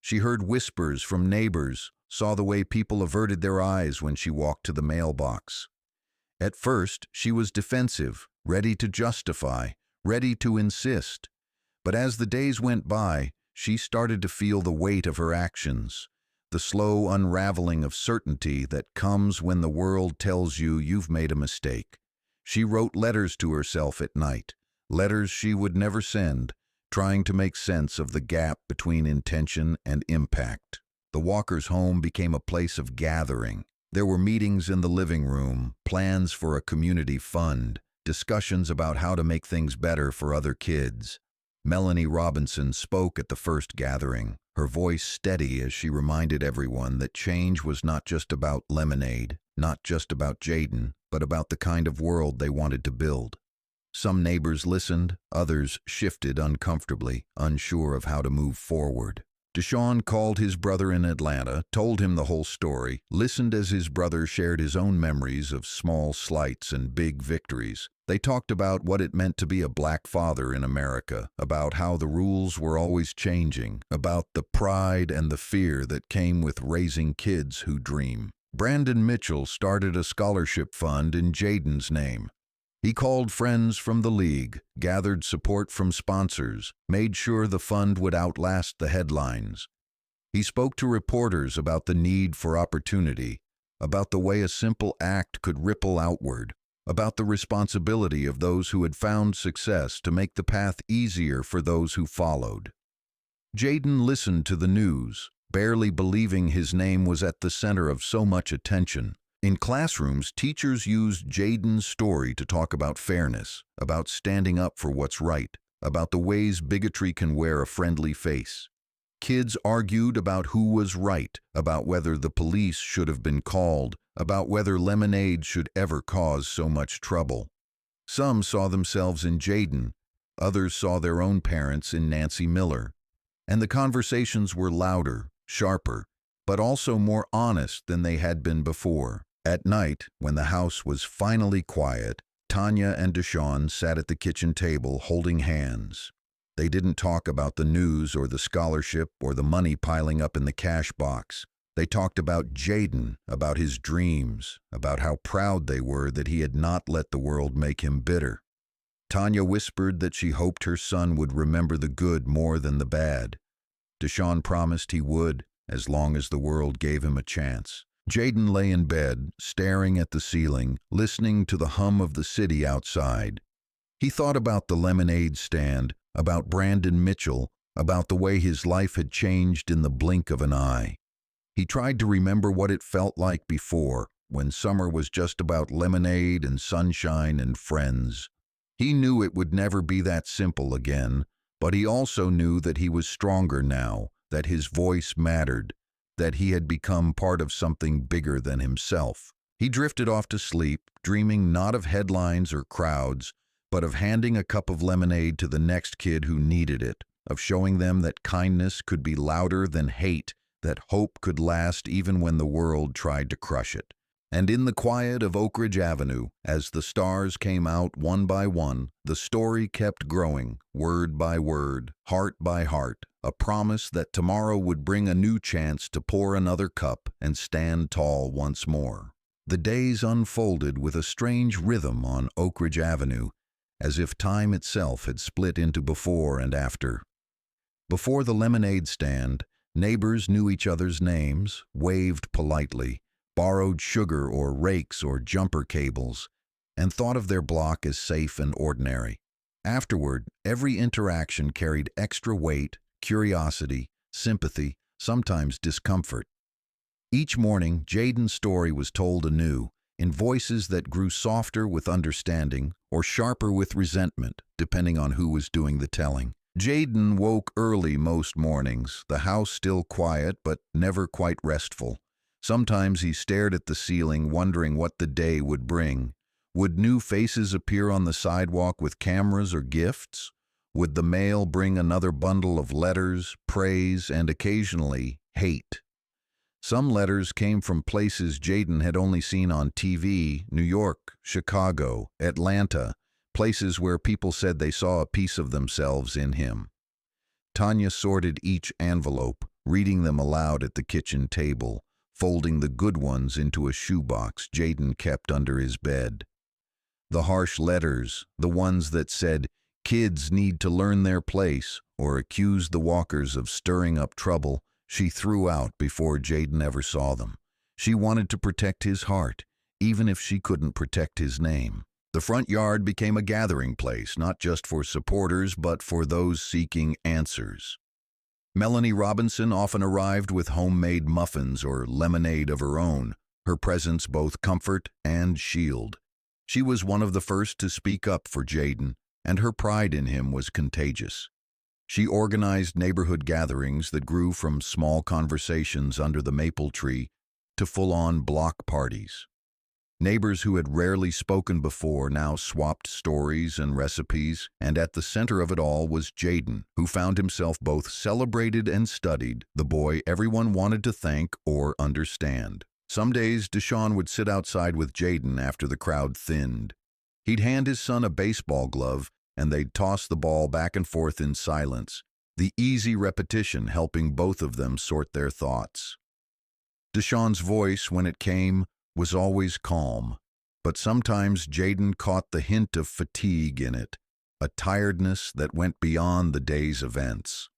[SPEAKER 1] She heard whispers from neighbors, saw the way people averted their eyes when she walked to the mailbox. At first, she was defensive, ready to justify, ready to insist. But as the days went by, she started to feel the weight of her actions, the slow unraveling of certainty that comes when the world tells you you've made a mistake. She wrote letters to herself at night, letters she would never send, trying to make sense of the gap between intention and impact. The Walkers' home became a place of gathering. There were meetings in the living room, plans for a community fund, discussions about how to make things better for other kids. Melanie Robinson spoke at the first gathering, her voice steady as she reminded everyone that change was not just about lemonade, not just about Jaden, but about the kind of world they wanted to build. Some neighbors listened, others shifted uncomfortably, unsure of how to move forward. Deshaun called his brother in Atlanta, told him the whole story, listened as his brother shared his own memories of small slights and big victories. They talked about what it meant to be a black father in America, about how the rules were always changing, about the pride and the fear that came with raising kids who dream. Brandon Mitchell started a scholarship fund in Jaden's name. He called friends from the league, gathered support from sponsors, made sure the fund would outlast the headlines. He spoke to reporters about the need for opportunity, about the way a simple act could ripple outward, about the responsibility of those who had found success to make the path easier for those who followed. Jaden listened to the news, barely believing his name was at the center of so much attention. In classrooms, teachers used Jaden's story to talk about fairness, about standing up for what's right, about the ways bigotry can wear a friendly face. Kids argued about who was right, about whether the police should have been called, about whether lemonade should ever cause so much trouble. Some saw themselves in Jaden, others saw their own parents in Nancy Miller. And the conversations were louder, sharper, but also more honest than they had been before. At night, when the house was finally quiet, Tanya and Deshaun sat at the kitchen table holding hands. They didn't talk about the news or the scholarship or the money piling up in the cash box. They talked about Jaden, about his dreams, about how proud they were that he had not let the world make him bitter. Tanya whispered that she hoped her son would remember the good more than the bad. Deshaun promised he would, as long as the world gave him a chance. Jaden lay in bed, staring at the ceiling, listening to the hum of the city outside. He thought about the lemonade stand, about Brandon Mitchell, about the way his life had changed in the blink of an eye. He tried to remember what it felt like before, when summer was just about lemonade and sunshine and friends. He knew it would never be that simple again, but he also knew that he was stronger now, that his voice mattered, that he had become part of something bigger than himself. He drifted off to sleep, dreaming not of headlines or crowds, but of handing a cup of lemonade to the next kid who needed it, of showing them that kindness could be louder than hate, that hope could last even when the world tried to crush it. And in the quiet of Oak Ridge Avenue, as the stars came out one by one, the story kept growing, word by word, heart by heart, a promise that tomorrow would bring a new chance to pour another cup and stand tall once more. The days unfolded with a strange rhythm on Oak Ridge Avenue, as if time itself had split into before and after. Before the lemonade stand, neighbors knew each other's names, waved politely, borrowed sugar or rakes or jumper cables, and thought of their block as safe and ordinary. Afterward, every interaction carried extra weight, curiosity, sympathy, sometimes discomfort. Each morning, Jaden's story was told anew, in voices that grew softer with understanding or sharper with resentment, depending on who was doing the telling. Jaden woke early most mornings, the house still quiet but never quite restful. Sometimes he stared at the ceiling, wondering what the day would bring. Would new faces appear on the sidewalk with cameras or gifts? Would the mail bring another bundle of letters, praise, and occasionally hate? Some letters came from places Jaden had only seen on TV, New York, Chicago, Atlanta, places where people said they saw a piece of themselves in him. Tanya sorted each envelope, reading them aloud at the kitchen table, folding the good ones into a shoebox Jaden kept under his bed. The harsh letters, the ones that said, "Kids need to learn their place," or accused the Walkers of stirring up trouble, she threw out before Jaden ever saw them. She wanted to protect his heart, even if she couldn't protect his name. The front yard became a gathering place, not just for supporters, but for those seeking answers. Melanie Robinson often arrived with homemade muffins or lemonade of her own, her presence both comfort and shield. She was one of the first to speak up for Jaden, and her pride in him was contagious. She organized neighborhood gatherings that grew from small conversations under the maple tree to full-on block parties. Neighbors who had rarely spoken before now swapped stories and recipes, and at the center of it all was Jaden, who found himself both celebrated and studied, the boy everyone wanted to thank or understand. Some days, Deshaun would sit outside with Jaden after the crowd thinned. He'd hand his son a baseball glove, and they'd toss the ball back and forth in silence, the easy repetition helping both of them sort their thoughts. Deshaun's voice, when it came, was always calm, but sometimes Jaden caught the hint of fatigue in it, a tiredness that went beyond the day's events.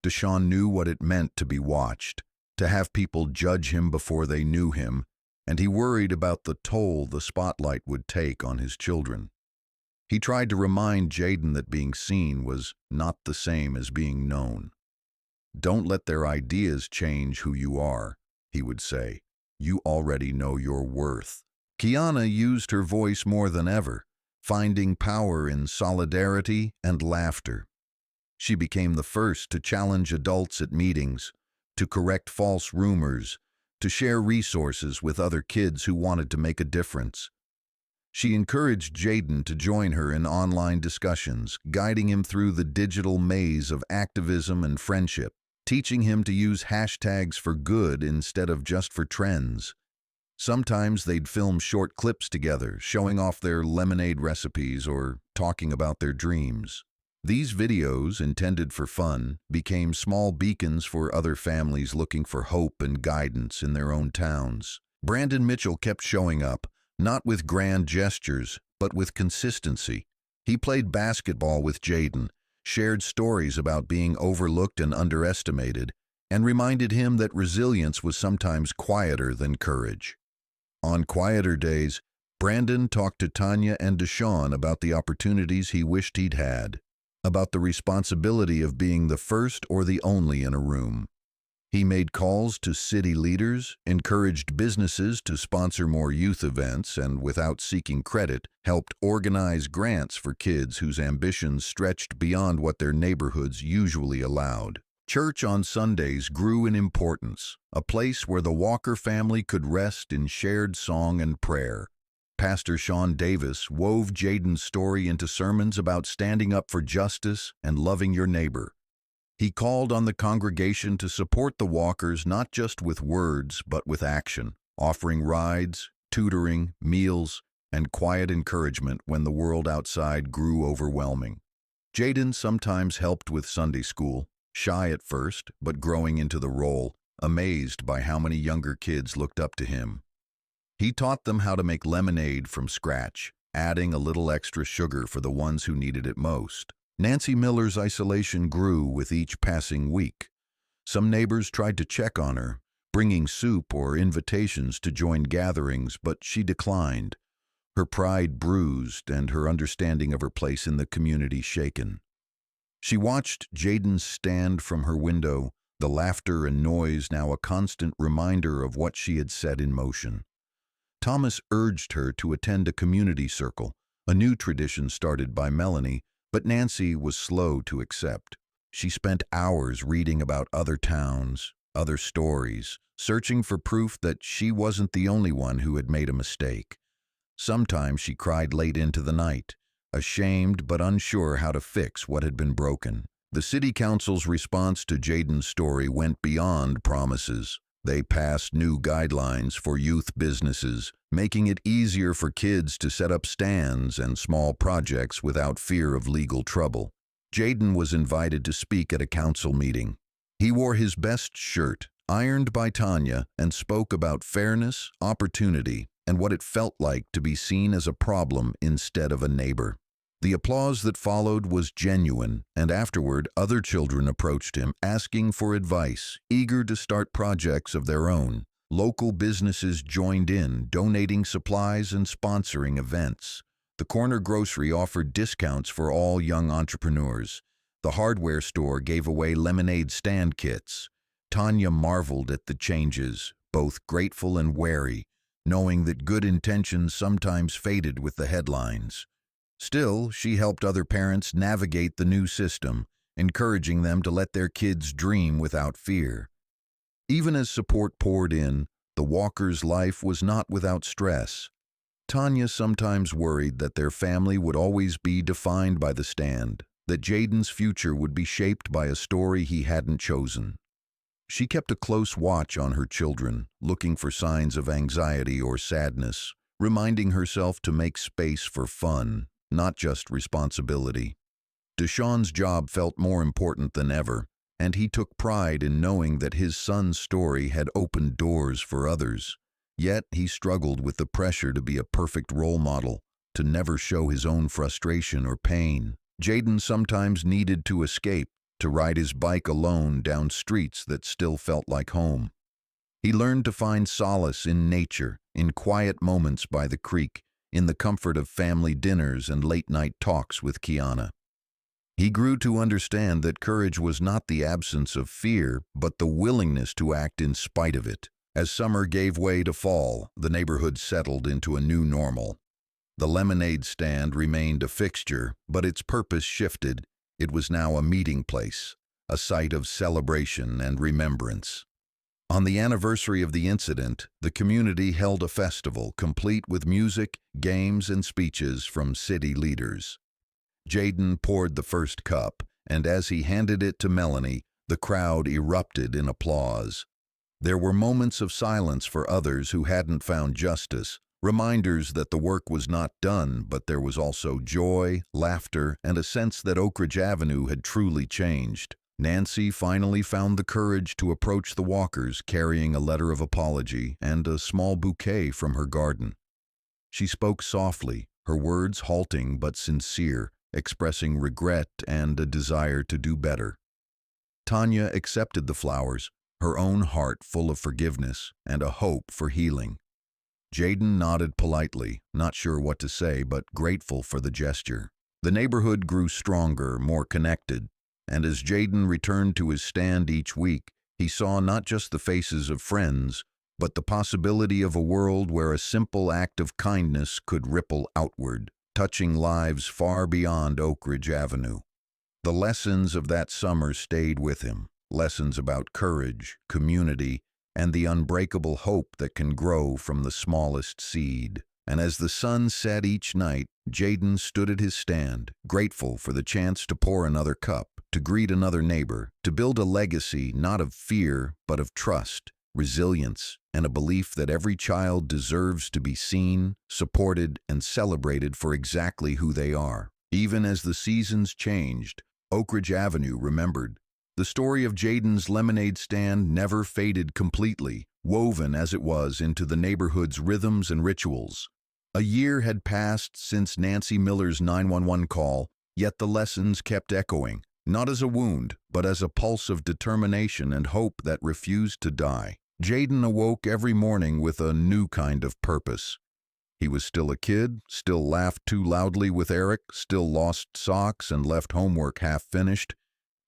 [SPEAKER 1] Deshaun knew what it meant to be watched, to have people judge him before they knew him, and he worried about the toll the spotlight would take on his children. He tried to remind Jaden that being seen was not the same as being known. "Don't let their ideas change who you are," he would say. "You already know your worth." Kiana used her voice more than ever, finding power in solidarity and laughter. She became the first to challenge adults at meetings, to correct false rumors, to share resources with other kids who wanted to make a difference. She encouraged Jaden to join her in online discussions, guiding him through the digital maze of activism and friendship, teaching him to use hashtags for good instead of just for trends. Sometimes they'd film short clips together, showing off their lemonade recipes or talking about their dreams. These videos, intended for fun, became small beacons for other families looking for hope and guidance in their own towns. Brandon Mitchell kept showing up, not with grand gestures, but with consistency. He played basketball with Jaden, shared stories about being overlooked and underestimated, and reminded him that resilience was sometimes quieter than courage. On quieter days, Brandon talked to Tanya and Deshaun about the opportunities he wished he'd had, about the responsibility of being the first or the only in a room. He made calls to city leaders, encouraged businesses to sponsor more youth events, and without seeking credit, helped organize grants for kids whose ambitions stretched beyond what their neighborhoods usually allowed. Church on Sundays grew in importance, a place where the Walker family could rest in shared song and prayer. Pastor Sean Davis wove Jaden's story into sermons about standing up for justice and loving your neighbor. He called on the congregation to support the Walkers not just with words, but with action, offering rides, tutoring, meals, and quiet encouragement when the world outside grew overwhelming. Jaden sometimes helped with Sunday school, shy at first, but growing into the role, amazed by how many younger kids looked up to him. He taught them how to make lemonade from scratch, adding a little extra sugar for the ones who needed it most. Nancy Miller's isolation grew with each passing week. Some neighbors tried to check on her, bringing soup or invitations to join gatherings, but she declined, her pride bruised and her understanding of her place in the community shaken. She watched Jaden stand from her window, the laughter and noise now a constant reminder of what she had set in motion. Thomas urged her to attend a community circle, a new tradition started by Melanie, but Nancy was slow to accept. She spent hours reading about other towns, other stories, searching for proof that she wasn't the only one who had made a mistake. Sometimes she cried late into the night, ashamed but unsure how to fix what had been broken. The city council's response to Jaden's story went beyond promises. They passed new guidelines for youth businesses, making it easier for kids to set up stands and small projects without fear of legal trouble. Jaden was invited to speak at a council meeting. He wore his best shirt, ironed by Tanya, and spoke about fairness, opportunity, and what it felt like to be seen as a problem instead of a neighbor. The applause that followed was genuine, and afterward other children approached him, asking for advice, eager to start projects of their own. Local businesses joined in, donating supplies and sponsoring events. The corner grocery offered discounts for all young entrepreneurs. The hardware store gave away lemonade stand kits. Tanya marveled at the changes, both grateful and wary, knowing that good intentions sometimes faded with the headlines. Still, she helped other parents navigate the new system, encouraging them to let their kids dream without fear. Even as support poured in, the Walkers' life was not without stress. Tanya sometimes worried that their family would always be defined by the stand, that Jaden's future would be shaped by a story he hadn't chosen. She kept a close watch on her children, looking for signs of anxiety or sadness, reminding herself to make space for fun, not just responsibility. Deshawn's job felt more important than ever, and he took pride in knowing that his son's story had opened doors for others. Yet he struggled with the pressure to be a perfect role model, to never show his own frustration or pain. Jaden sometimes needed to escape, to ride his bike alone down streets that still felt like home. He learned to find solace in nature, in quiet moments by the creek, in the comfort of family dinners and late-night talks with Kiana. He grew to understand that courage was not the absence of fear, but the willingness to act in spite of it. As summer gave way to fall, the neighborhood settled into a new normal. The lemonade stand remained a fixture, but its purpose shifted. It was now a meeting place, a site of celebration and remembrance. On the anniversary of the incident, the community held a festival complete with music, games, and speeches from city leaders. Jaden poured the first cup, and as he handed it to Melanie, the crowd erupted in applause. There were moments of silence for others who hadn't found justice, reminders that the work was not done, but there was also joy, laughter, and a sense that Oak Ridge Avenue had truly changed. Nancy finally found the courage to approach the Walkers carrying a letter of apology and a small bouquet from her garden. She spoke softly, her words halting but sincere, expressing regret and a desire to do better. Tanya accepted the flowers, her own heart full of forgiveness and a hope for healing. Jaden nodded politely, not sure what to say but grateful for the gesture. The neighborhood grew stronger, more connected, and as Jaden returned to his stand each week, he saw not just the faces of friends, but the possibility of a world where a simple act of kindness could ripple outward, touching lives far beyond Oak Ridge Avenue. The lessons of that summer stayed with him, lessons about courage, community, and the unbreakable hope that can grow from the smallest seed. And as the sun set each night, Jaden stood at his stand, grateful for the chance to pour another cup, to greet another neighbor, to build a legacy not of fear, but of trust, resilience, and a belief that every child deserves to be seen, supported, and celebrated for exactly who they are. Even as the seasons changed, Oak Ridge Avenue remembered. The story of Jaden's lemonade stand never faded completely, woven as it was into the neighborhood's rhythms and rituals. A year had passed since Nancy Miller's 911 call, yet the lessons kept echoing, not as a wound, but as a pulse of determination and hope that refused to die. Jaden awoke every morning with a new kind of purpose. He was still a kid, still laughed too loudly with Eric, still lost socks and left homework half-finished,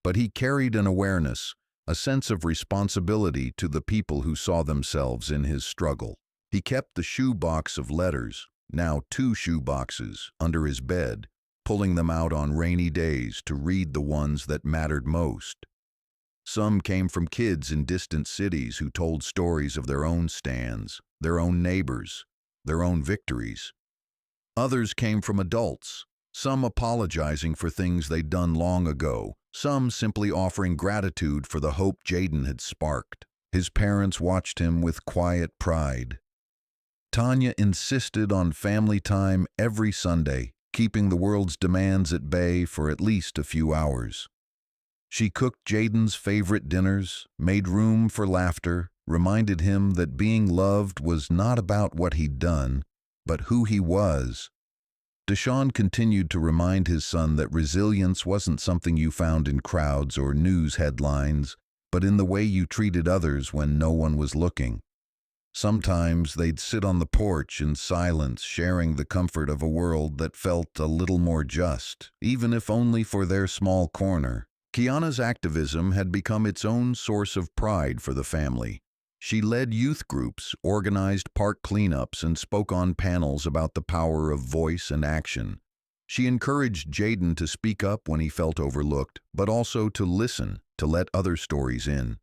[SPEAKER 1] but he carried an awareness, a sense of responsibility to the people who saw themselves in his struggle. He kept the shoebox of letters, now 2 shoeboxes, under his bed, pulling them out on rainy days to read the ones that mattered most. Some came from kids in distant cities who told stories of their own stands, their own neighbors, their own victories. Others came from adults, some apologizing for things they'd done long ago, some simply offering gratitude for the hope Jaden had sparked. His parents watched him with quiet pride. Tanya insisted on family time every Sunday, keeping the world's demands at bay for at least a few hours. She cooked Jaden's favorite dinners, made room for laughter, reminded him that being loved was not about what he'd done, but who he was. Deshawn continued to remind his son that resilience wasn't something you found in crowds or news headlines, but in the way you treated others when no one was looking. Sometimes they'd sit on the porch in silence, sharing the comfort of a world that felt a little more just, even if only for their small corner. Kiana's activism had become its own source of pride for the family. She led youth groups, organized park cleanups, and spoke on panels about the power of voice and action. She encouraged Jaden to speak up when he felt overlooked, but also to listen, to let other stories in.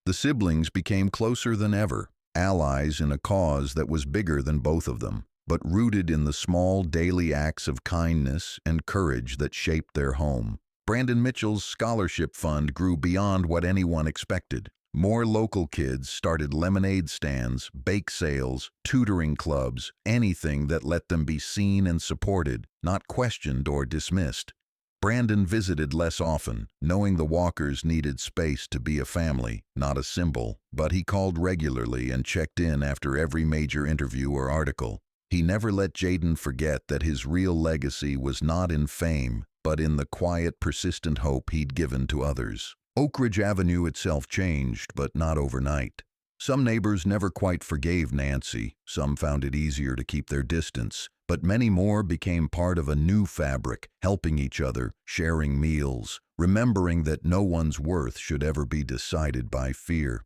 [SPEAKER 1] The siblings became closer than ever, allies in a cause that was bigger than both of them, but rooted in the small daily acts of kindness and courage that shaped their home. Brandon Mitchell's scholarship fund grew beyond what anyone expected. More local kids started lemonade stands, bake sales, tutoring clubs, anything that let them be seen and supported, not questioned or dismissed. Brandon visited less often, knowing the Walkers needed space to be a family, not a symbol, but he called regularly and checked in after every major interview or article. He never let Jaden forget that his real legacy was not in fame, but in the quiet, persistent hope he'd given to others. Oak Ridge Avenue itself changed, but not overnight. Some neighbors never quite forgave Nancy, some found it easier to keep their distance, but many more became part of a new fabric, helping each other, sharing meals, remembering that no one's worth should ever be decided by fear.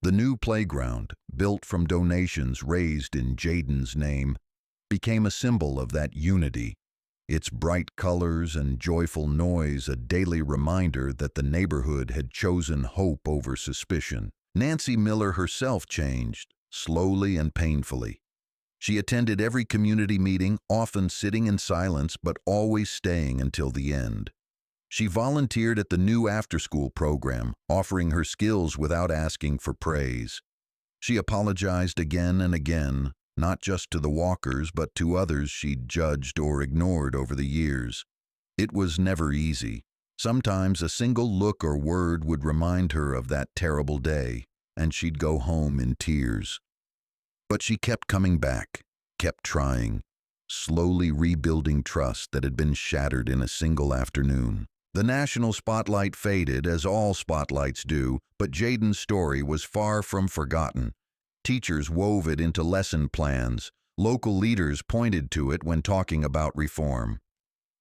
[SPEAKER 1] The new playground, built from donations raised in Jaden's name, became a symbol of that unity. Its bright colors and joyful noise a daily reminder that the neighborhood had chosen hope over suspicion. Nancy Miller herself changed, slowly and painfully. She attended every community meeting, often sitting in silence but always staying until the end. She volunteered at the new after-school program, offering her skills without asking for praise. She apologized again and again, not just to the Walkers, but to others she'd judged or ignored over the years. It was never easy. Sometimes a single look or word would remind her of that terrible day, and she'd go home in tears. But she kept coming back, kept trying, slowly rebuilding trust that had been shattered in a single afternoon. The national spotlight faded, as all spotlights do, but Jaden's story was far from forgotten. Teachers wove it into lesson plans. Local leaders pointed to it when talking about reform.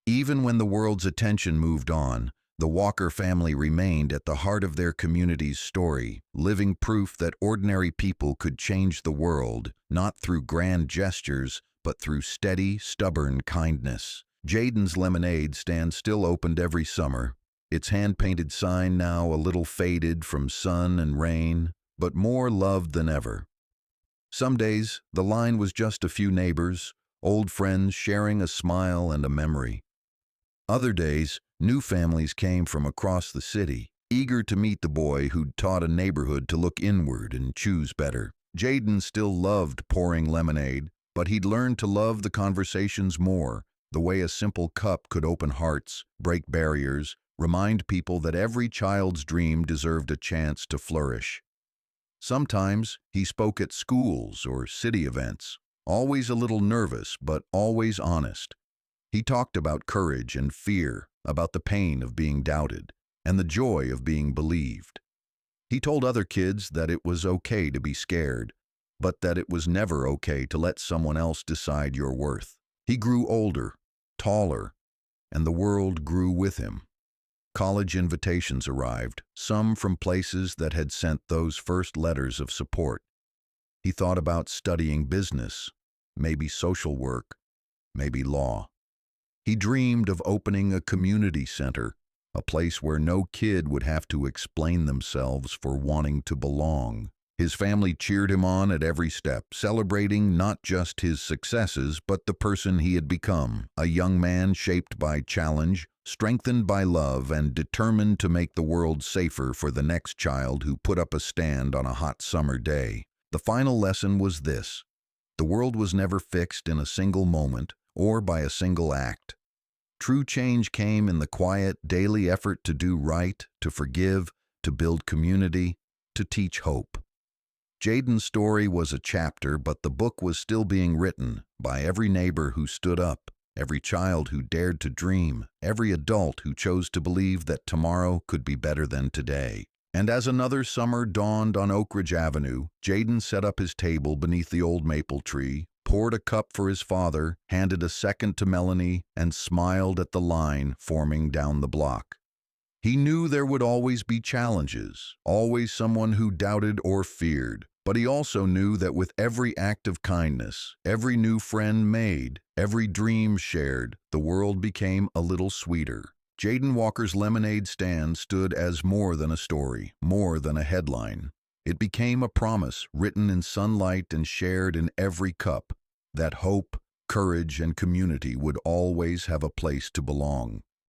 [SPEAKER 1] Even when the world's attention moved on, the Walker family remained at the heart of their community's story, living proof that ordinary people could change the world, not through grand gestures, but through steady, stubborn kindness. Jaden's Lemonade stand still opened every summer, its hand-painted sign now a little faded from sun and rain, but more loved than ever. Some days, the line was just a few neighbors, old friends sharing a smile and a memory. Other days, new families came from across the city, eager to meet the boy who'd taught a neighborhood to look inward and choose better. Jaden still loved pouring lemonade, but he'd learned to love the conversations more, the way a simple cup could open hearts, break barriers, remind people that every child's dream deserved a chance to flourish. Sometimes he spoke at schools or city events, always a little nervous but always honest. He talked about courage and fear, about the pain of being doubted, and the joy of being believed. He told other kids that it was okay to be scared, but that it was never okay to let someone else decide your worth. He grew older, taller, and the world grew with him. College invitations arrived, some from places that had sent those first letters of support. He thought about studying business, maybe social work, maybe law. He dreamed of opening a community center, a place where no kid would have to explain themselves for wanting to belong. His family cheered him on at every step, celebrating not just his successes, but the person he had become, a young man shaped by challenge, strengthened by love, and determined to make the world safer for the next child who put up a stand on a hot summer day. The final lesson was this: the world was never fixed in a single moment or by a single act. True change came in the quiet, daily effort to do right, to forgive, to build community, to teach hope. Jaden's story was a chapter, but the book was still being written by every neighbor who stood up, every child who dared to dream, every adult who chose to believe that tomorrow could be better than today. And as another summer dawned on Oak Ridge Avenue, Jaden set up his table beneath the old maple tree, poured a cup for his father, handed a second to Melanie, and smiled at the line forming down the block. He knew there would always be challenges, always someone who doubted or feared, but he also knew that with every act of kindness, every new friend made, every dream shared, the world became a little sweeter. Jaden Walker's lemonade stand stood as more than a story, more than a headline. It became a promise written in sunlight and shared in every cup, that hope, courage, and community would always have a place to belong.